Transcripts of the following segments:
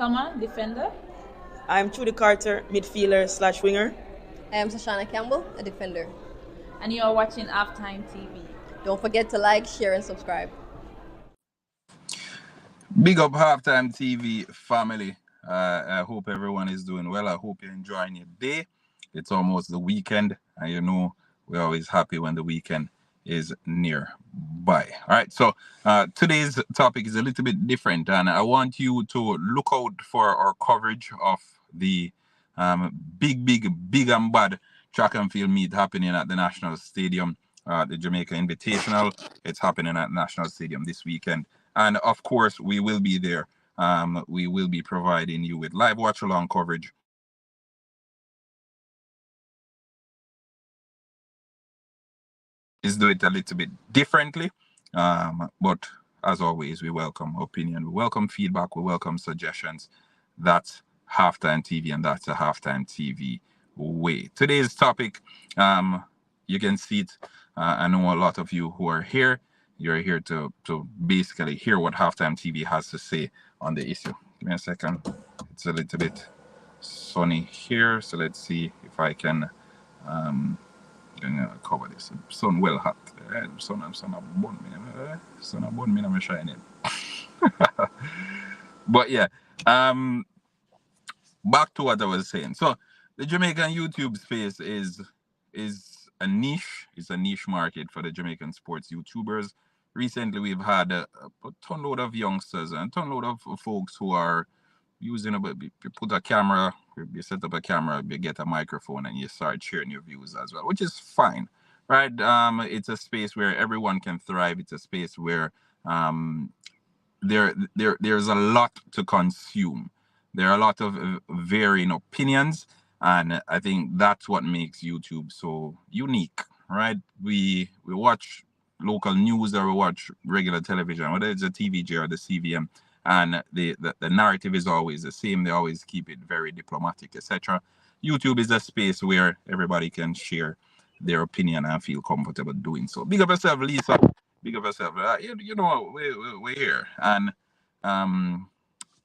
Kama, defender. I'm Trudy Carter, midfielder slash winger. I am Sashana Campbell, a defender. And you are watching Halftime TV. Don't forget to like, share, and subscribe. Big up Halftime TV family. I hope everyone is doing well. I hope you're enjoying your day. It's almost the weekend, and you know we're always happy when the weekend is nearby. All right, so today's topic is a little bit different, and I want you to look out for our coverage of the big and bad track and field meet happening at the National Stadium, the Jamaica Invitational. It's happening at National Stadium this weekend. And of course, we will be there. We will be providing you with live watch along coverage. Is do it a little bit differently. But as always, we welcome opinion, we welcome feedback, we welcome suggestions. That's Halftime TV, and that's a Halftime TV way. Today's topic, you can see it. I know a lot of you who are here. You're here to basically hear what Halftime TV has to say on the issue. Give me a second. It's a little bit sunny here, so let's see if I can cover this. Sun well hot. Sun burn me. Sun burn me. I'm shining. But yeah, back to what I was saying. So the Jamaican YouTube space is a niche. It's a niche market for the Jamaican sports YouTubers. Recently, we've had a tonload of youngsters and a tonload of folks who are using you put a camera, you set up a camera, you get a microphone, and you start sharing your views as well, which is fine, right? It's a space where everyone can thrive. It's a space where there's a lot to consume. There are a lot of varying opinions, and I think that's what makes YouTube so unique, right? We watch local news or we watch regular television, whether it's the TVJ or the CVM, and the narrative is always the same. They always keep it very diplomatic, etc. YouTube is a space where everybody can share their opinion and feel comfortable doing so. Big up yourself, Lisa. Big up yourself. You know, we're here. And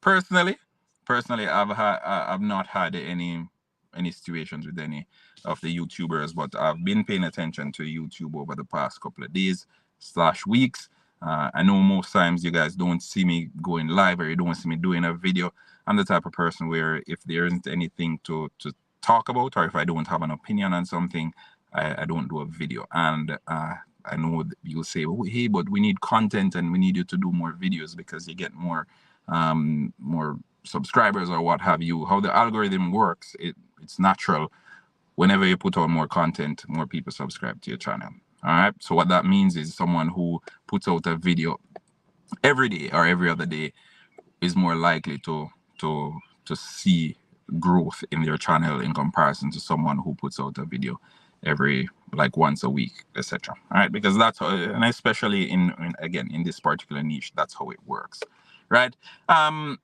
personally, I've not had any situations with any of the YouTubers, but I've been paying attention to YouTube over the past couple of days / weeks. I know most times you guys don't see me going live or you don't see me doing a video. I'm the type of person where if there isn't anything to talk about, or if I don't have an opinion on something, I don't do a video. And I know you'll say, oh, hey, but we need content and we need you to do more videos because you get more subscribers or what have you. How the algorithm works, it's natural. Whenever you put out more content, more people subscribe to your channel. All right. So what that means is someone who puts out a video every day or every other day is more likely to see growth in their channel in comparison to someone who puts out a video every once a week, etc. All right, because that's how, and especially in this particular niche, that's how it works, right? The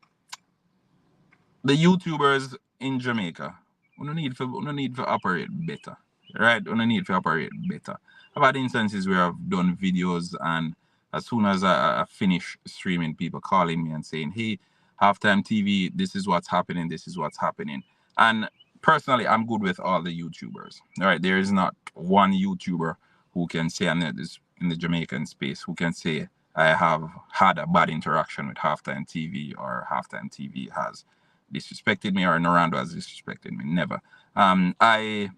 YouTubers in Jamaica, we don't need to operate better, right? We don't need to operate better. I've had instances where I've done videos, and as soon as I finish streaming, people calling me and saying, "Hey, Halftime TV, this is what's happening. This is what's happening." And personally, I'm good with all the YouTubers. All right, there is not one YouTuber who can say, in the Jamaican space, who can say I have had a bad interaction with Halftime TV or Halftime TV has disrespected me or Norando has disrespected me. Never. I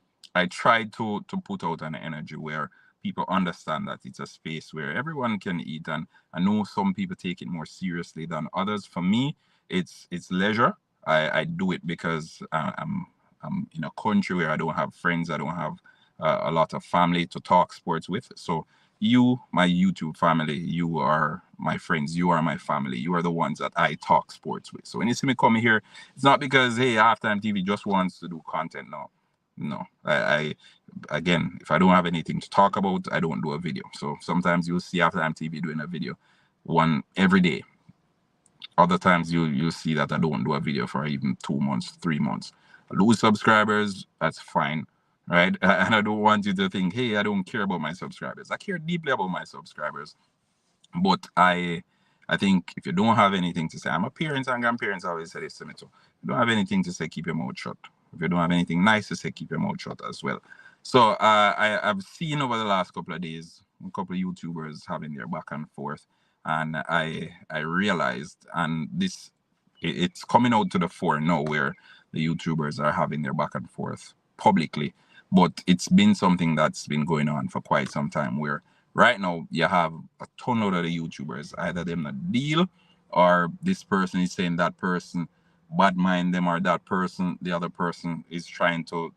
tried to put out an energy where people understand that it's a space where everyone can eat, and I know some people take it more seriously than others. For me, it's leisure. I do it because I'm in a country where I don't have friends, I don't have a lot of family to talk sports with. So you, my YouTube family, you are my friends, you are my family, you are the ones that I talk sports with. So when you see me come here, it's not because, hey, Halftime TV just wants to do content. No. I again, if I don't have anything to talk about, I don't do a video. So sometimes you'll see Halftime TV doing a video one every day. Other times you'll see that I don't do a video for even 2 months, 3 months. I lose subscribers, that's fine, right? And I don't want you to think, hey, I don't care about my subscribers. I care deeply about my subscribers, but I I think if you don't have anything to say, my parents and grandparents always say this to me too. If you don't have anything to say, keep your mouth shut. If you don't have anything nice to say, keep your mouth shut as well. So I've seen over the last couple of days a couple of YouTubers having their back and forth, and I realized, and it's coming out to the fore now where the YouTubers are having their back and forth publicly, but it's been something that's been going on for quite some time where right now you have a ton of the YouTubers, either them not deal or this person is saying that person bad mind them, or that person, the other person is trying to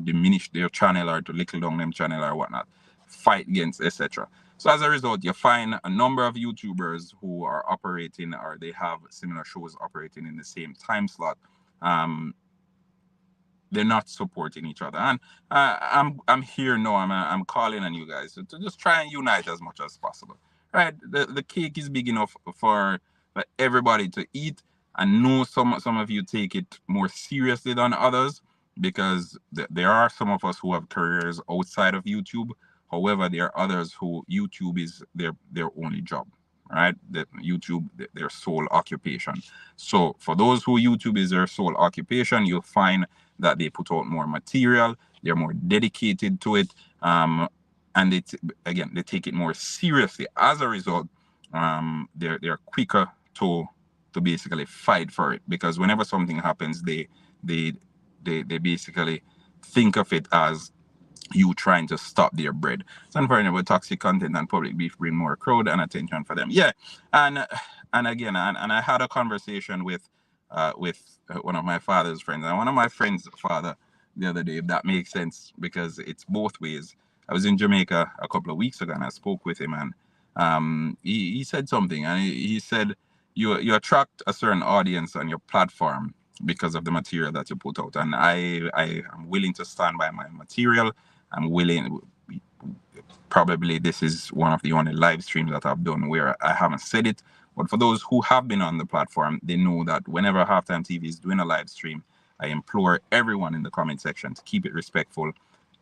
diminish their channel or to little down them channel or whatnot, fight against, etc. So as a result, you find a number of YouTubers who are operating or they have similar shows operating in the same time slot. They're not supporting each other, and I'm here now. I'm calling on you guys to just try and unite as much as possible. Right, the cake is big enough for everybody to eat. I know some of you take it more seriously than others because there are some of us who have careers outside of YouTube. However, there are others who YouTube is their only job, right? The YouTube their sole occupation. So for those who YouTube is their sole occupation, you'll find that they put out more material, they're more dedicated to it, and they take it more seriously. As a result, they're quicker to basically fight for it, because whenever something happens, they basically think of it as you trying to stop their bread. So unfortunately, toxic content and public beef bring more crowd and attention for them. Yeah, and again, and I had a conversation with one of my father's friends, and one of my friends' father the other day, if that makes sense, because it's both ways. I was in Jamaica a couple of weeks ago, and I spoke with him, and he said something, and he said you attract a certain audience on your platform because of the material that you put out, and I am willing to stand by my material. I'm willing. Probably this is one of the only live streams that I've done where I haven't said it. But for those who have been on the platform, they know that whenever Halftime TV is doing a live stream, I implore everyone in the comment section to keep it respectful.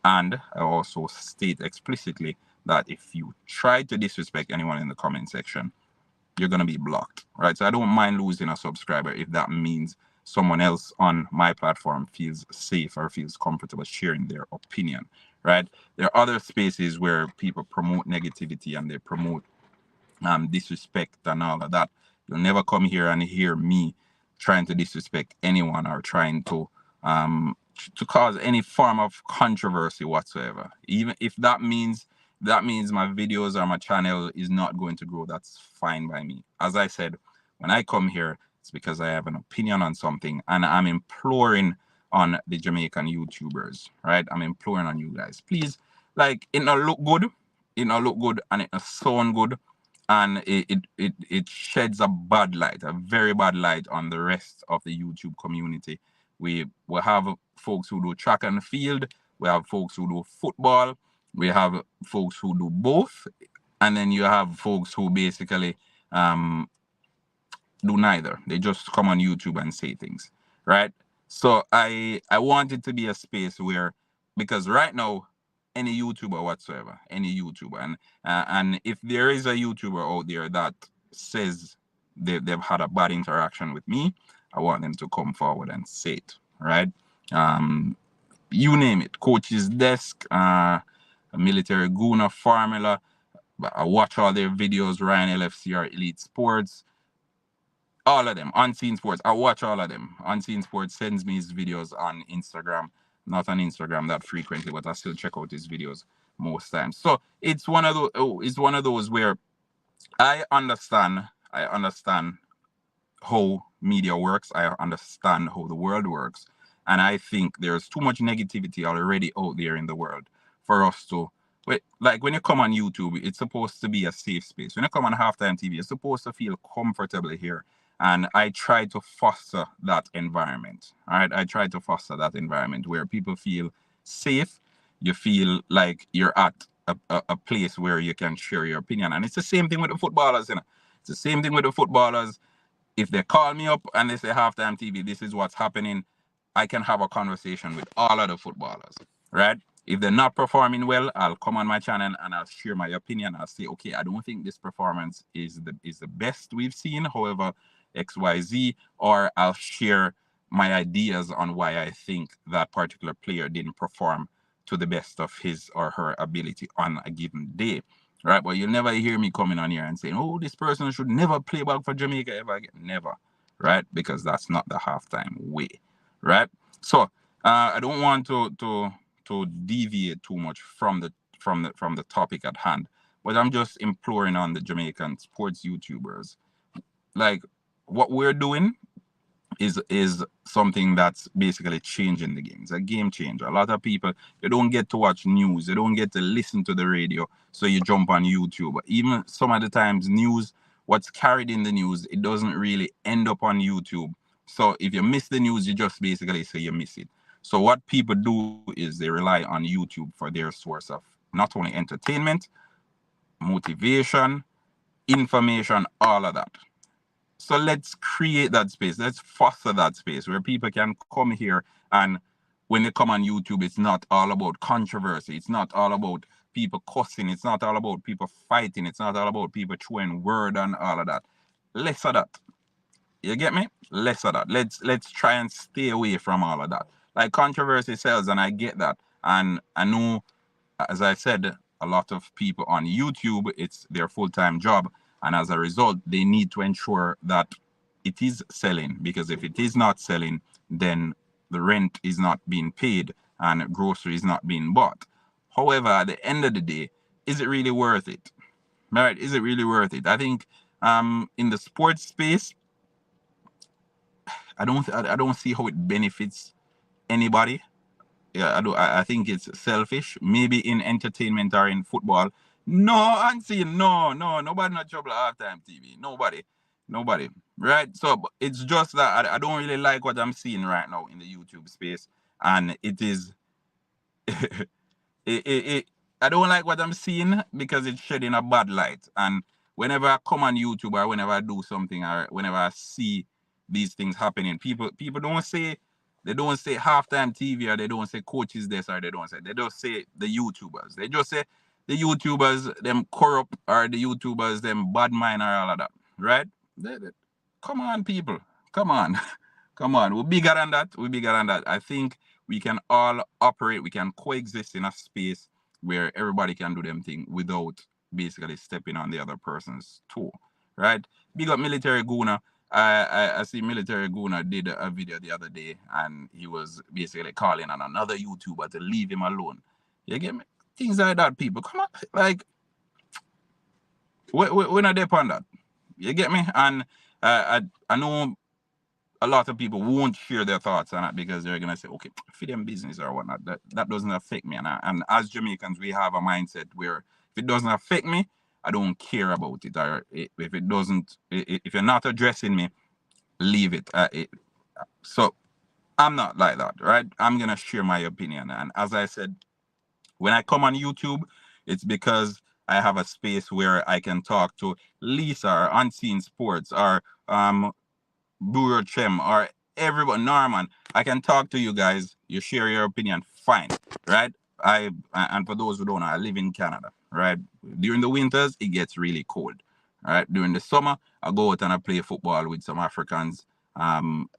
And I also state explicitly that if you try to disrespect anyone in the comment section, you're going to be blocked, right? So I don't mind losing a subscriber if that means someone else on my platform feels safe or feels comfortable sharing their opinion, right? There are other spaces where people promote negativity and they promote disrespect and all of that. You'll never come here and hear me trying to disrespect anyone or trying to cause any form of controversy whatsoever. Even if that means my videos or my channel is not going to grow, that's fine by me. As I said, when I come here, it's because I have an opinion on something, and I'm imploring on the Jamaican YouTubers, right? I'm imploring on you guys, please, like, it not look good, and it not sound good, and it sheds a bad light, a very bad light on the rest of the YouTube community. We have folks who do track and field, we have folks who do football, we have folks who do both, and then you have folks who basically do neither. They just come on YouTube and say things, right? So I want it to be a space where, because right now, any YouTuber whatsoever, any YouTuber, and if there is a YouTuber out there that says they've had a bad interaction with me, I want them to come forward and say it, right? You name it, coach's desk, a military guna formula. I watch all their videos, Ryan LFCR, Elite Sports, all of them. Unseen Sports, I watch all of them. Unseen Sports sends me his videos on Instagram. Not on Instagram that frequently, but I still check out his videos most times. So it's one of those. It's one of those where I understand how media works. I understand how the world works, and I think there's too much negativity already out there in the world for us to. Like when you come on YouTube, it's supposed to be a safe space. When you come on Halftime TV, you're supposed to feel comfortable here. And I try to foster that environment. All right, I try to foster that environment where people feel safe. You feel like you're at a place where you can share your opinion. And it's the same thing with the footballers, you know. It's the same thing with the footballers. If they call me up and they say Halftime TV, this is what's happening, I can have a conversation with all of the footballers, right? If they're not performing well, I'll come on my channel and I'll share my opinion. I'll say, okay, I don't think this performance is the best we've seen. However, XYZ, or I'll share my ideas on why I think that particular player didn't perform to the best of his or her ability on a given day. Right? But you'll never hear me coming on here and saying, oh, this person should never play back for Jamaica ever again. Never. Right? Because that's not the halftime way. Right? So I don't want to deviate too much from the topic at hand, but I'm just imploring on the Jamaican sports YouTubers, like, what we're doing is something that's basically changing the game. It's a game changer. A lot of people, you don't get to watch news, you don't get to listen to the radio, so you jump on YouTube. Even some of the times news, what's carried in the news, it doesn't really end up on YouTube. So if you miss the news, you just basically say you miss it. So what people do is they rely on YouTube for their source of not only entertainment, motivation, information, all of that. So let's create that space. Let's foster that space where people can come here, and when they come on YouTube, it's not all about controversy. It's not all about people cussing. It's not all about people fighting. It's not all about people throwing word and all of that. Less of that. You get me? Less of that. Let's try and stay away from all of that. Like, controversy sells, and I get that. And I know, as I said, a lot of people on YouTube, it's their full-time job. And as a result, they need to ensure that it is selling, because if it is not selling, then the rent is not being paid and groceries not being bought. However, at the end of the day, is it really worth it? Right? Is it really worth it? I think in the sports space, I don't see how it benefits anybody. Yeah, I think it's selfish. Maybe in entertainment or in football. No, I'm saying nobody not trouble at halftime TV. Nobody. Right? So it's just that I don't really like what I'm seeing right now in the YouTube space, and it is I don't like what I'm seeing because it's shedding a bad light. And whenever I come on YouTube, or whenever I do something, or whenever I see these things happening, people don't say, they don't say halftime TV, or they don't say coaches this, or they just say the YouTubers. They just say the YouTubers, them corrupt, or the YouTubers, them bad mind, or all of that. Right? Come on, people. Come on. Come on. We're bigger than that. I think we can all operate, we can coexist in a space where everybody can do them thing without basically stepping on the other person's toe. Right? Big up Military Guna. I see Military Guna did a video the other day, and he was basically calling on another YouTuber to leave him alone. You get me? Things like that, people. Come on. Like, we're not there on that. You get me? And I know a lot of people won't share their thoughts on it because they're gonna say, okay, for them business or whatnot. That doesn't affect me. And as Jamaicans, we have a mindset where if it doesn't affect me, I don't care about it. Or if it doesn't, if you're not addressing me, leave it. So I'm not like that, right? I'm gonna share my opinion. And as I said, when I come on YouTube, it's because I have a space where I can talk to Lisa or Unseen Sports or Buro Chem or everyone, Norman. I can talk to you guys. You share your opinion, fine, right? And for those who don't know, I live in Canada, right? During the winters, it gets really cold, right? During the summer, I go out and I play football with some Africans, some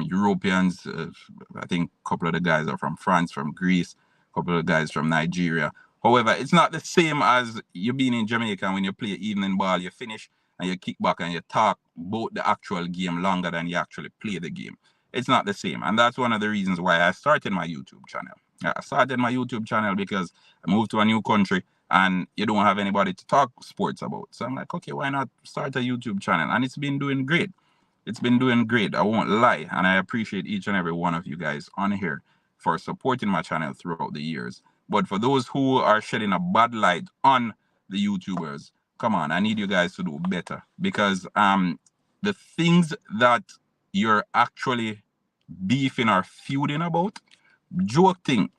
Europeans. I think a couple of the guys are from France, from Greece, a couple of guys from Nigeria. However, it's not the same as you being in Jamaica when you play evening ball, you finish and you kick back and you talk about the actual game longer than you actually play the game. It's not the same. And that's one of the reasons why I started my YouTube channel. I started my YouTube channel because I moved to a new country and you don't have anybody to talk sports about. So I'm like, okay, why not start a YouTube channel? And it's been doing great. It's been doing great. I won't lie. And I appreciate each and every one of you guys on here for supporting my channel throughout the years. But for those who are shedding a bad light on the YouTubers, come on, I need you guys to do better, because the things that you're actually beefing or feuding about, joke thing,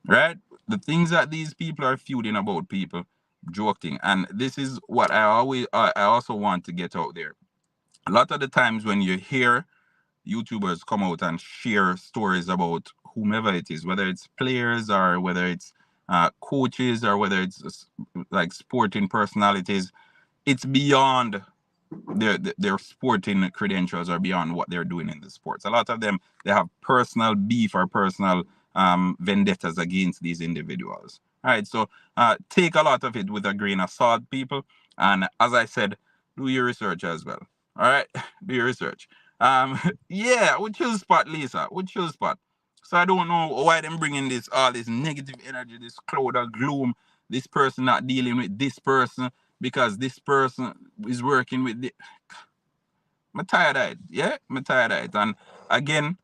right? The things that these people are feuding about, people, joke thing. And this is what I also want to get out there. A lot of the times when you hear YouTubers come out and share stories about whomever it is, whether it's players or whether it's coaches or whether it's like sporting personalities. It's beyond their sporting credentials are beyond what they're doing in the sports. A lot of them, they have personal beef or personal vendettas against these individuals. All right, so take a lot of it with a grain of salt, people. And as I said, do your research as well. All right, do your research. Yeah, we chill spot, Lisa. We chill spot. So I don't know why them bringing this all this negative energy, this cloud of gloom. This person not dealing with this person because this person is working with the. I'm tired of it. Yeah, I'm tired of it. And again,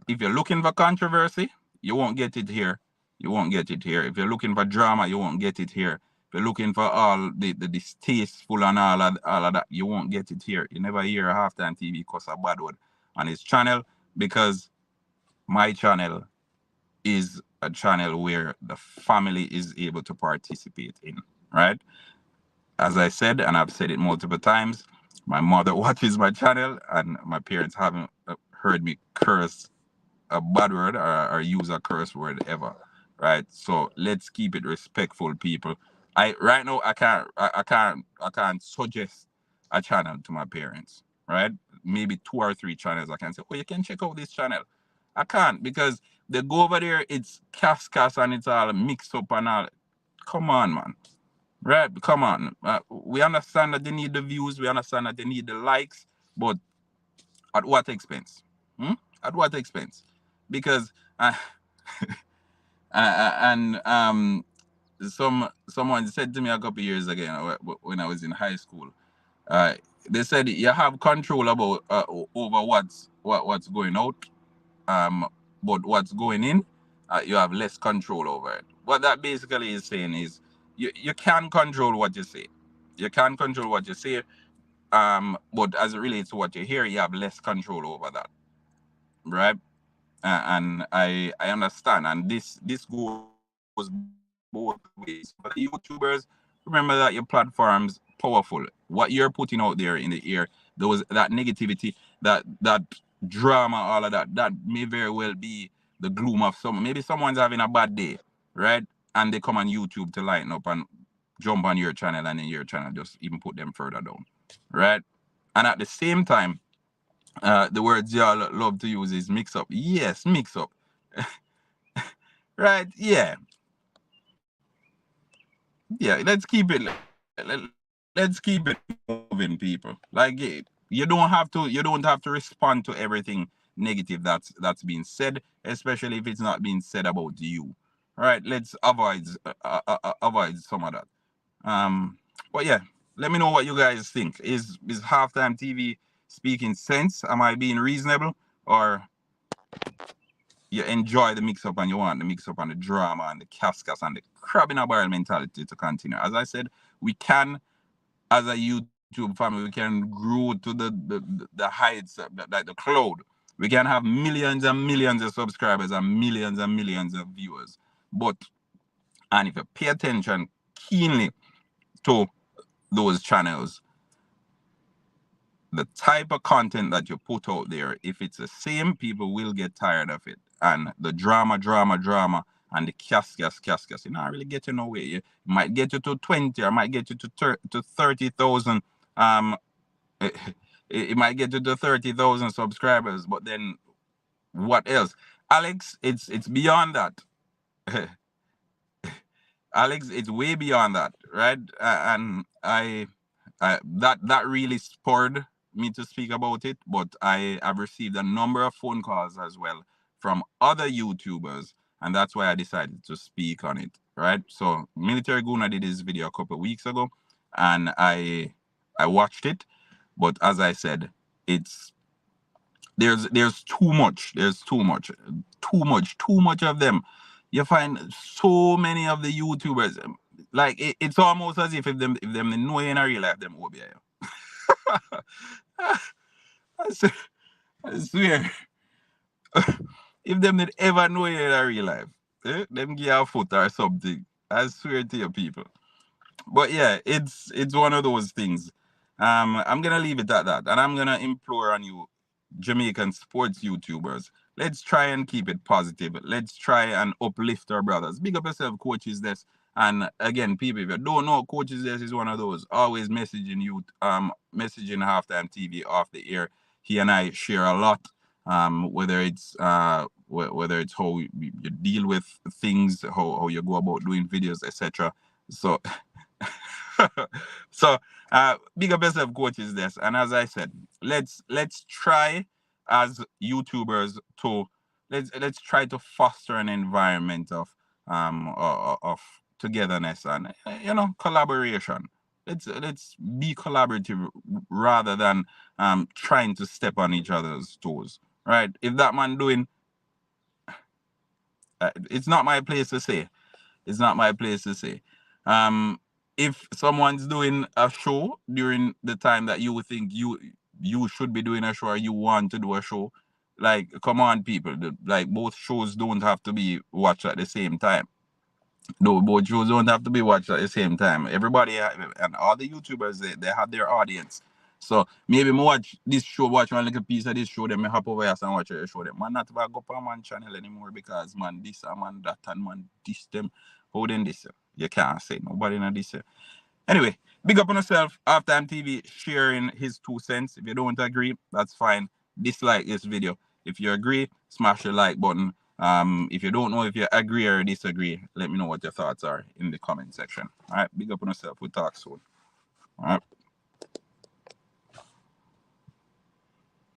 if you're looking for controversy, you won't get it here. You won't get it here. If you're looking for drama, you won't get it here. If you're looking for all the distasteful and all of that, you won't get it here. You never hear a Halftime TV cuss a bad word on his channel because my channel is a channel where the family is able to participate in, right? As I said, and I've said it multiple times, my mother watches my channel and my parents haven't heard me curse a bad word or use a curse word ever, right? So let's keep it respectful, people. I right now I can't suggest a channel to my parents, right? Maybe 2 or 3 channels I can say, oh, you can check out this channel. I can't because they go over there, it's cast and it's all mixed up and all. Come on, man. Right? Come on. We understand that they need the views, we understand that they need the likes, but at what expense? At what expense? Because and someone said to me a couple years ago when I was in high school, they said you have control about over what's going out, but what's going in, you have less control over it. What that basically is saying is you can control what you say. You can control what you say, but as it relates to what you hear, you have less control over that, right? And I understand, and this goes both ways. For the YouTubers, remember that your platform's powerful. What you're putting out there in the air, that negativity, that drama, all of that may very well be the gloom of someone. Maybe someone's having a bad day, right? And they come on YouTube to lighten up and jump on your channel, and then your channel just even put them further down, right? And at the same time, the words y'all love to use is mix up. Yes, mix up. Right? Yeah. Yeah, let's keep it moving, people. Like you don't have to respond to everything negative that's being said, especially if it's not being said about you. All right, let's avoid some of that. But yeah, let me know what you guys think. Is Halftime TV speaking sense? Am I being reasonable, or you enjoy the mix up and you want the mix up and the drama and the cascas and the crab in a barrel mentality to continue? As I said, we can, as a YouTube family, we can grow to the heights like the cloud. We can have millions and millions of subscribers and millions of viewers. And if you pay attention keenly to those channels, the type of content that you put out there, if it's the same, people will get tired of it. And the drama, and the cascas, you're not really getting nowhere. You might get you to 20, or might get you to 30,000. It might get you to 30,000 subscribers, but then what else? Alex, it's beyond that. Alex, it's way beyond that, right? And that really spurred me to speak about it, but I have received a number of phone calls as well from other YouTubers, and that's why I decided to speak on it, right? So Military Guna did this video a couple of weeks ago, and I watched it, but as I said, there's too much of them. You find so many of the YouTubers, like it's almost as if them know you in a real life, them will be here. I swear, if them did ever know you in a real life, them give you a foot or something. I swear to you, people. But yeah, it's one of those things. I'm gonna leave it at that, and I'm gonna implore on you, Jamaican sports YouTubers. Let's try and keep it positive. Let's try and uplift our brothers. Big up yourself, coaches. This and again, people, if you don't know, coaches, this is one of those always messaging you, messaging halftime TV off the air. He and I share a lot. Whether it's how you deal with things, how you go about doing videos, etc. So so big up yourself, coaches. This and as I said, let's try as YouTubers to let's try to foster an environment of togetherness and collaboration. Let's be collaborative rather than trying to step on each other's toes. Right? If that man doing, it's not my place to say. It's not my place to say. If someone's doing a show during the time that you think you should be doing a show or you want to do a show, like come on, people. Like both shows don't have to be watched at the same time. No, both shows don't have to be watched at the same time. Everybody and all the YouTubers they have their audience. So maybe me watch this show, watch one little piece of this show, then me hop over here and watch the show. Them man not about go on man channel anymore because man this and man that and man this them. How then this? You can't say nobody in this. Anyway, big up on yourself. Halftime TV sharing his 2 cents. If you don't agree, that's fine. Dislike this video. If you agree, smash the like button. If you don't know if you agree or disagree, let me know what your thoughts are in the comment section. All right, big up on yourself. We'll talk soon. All right.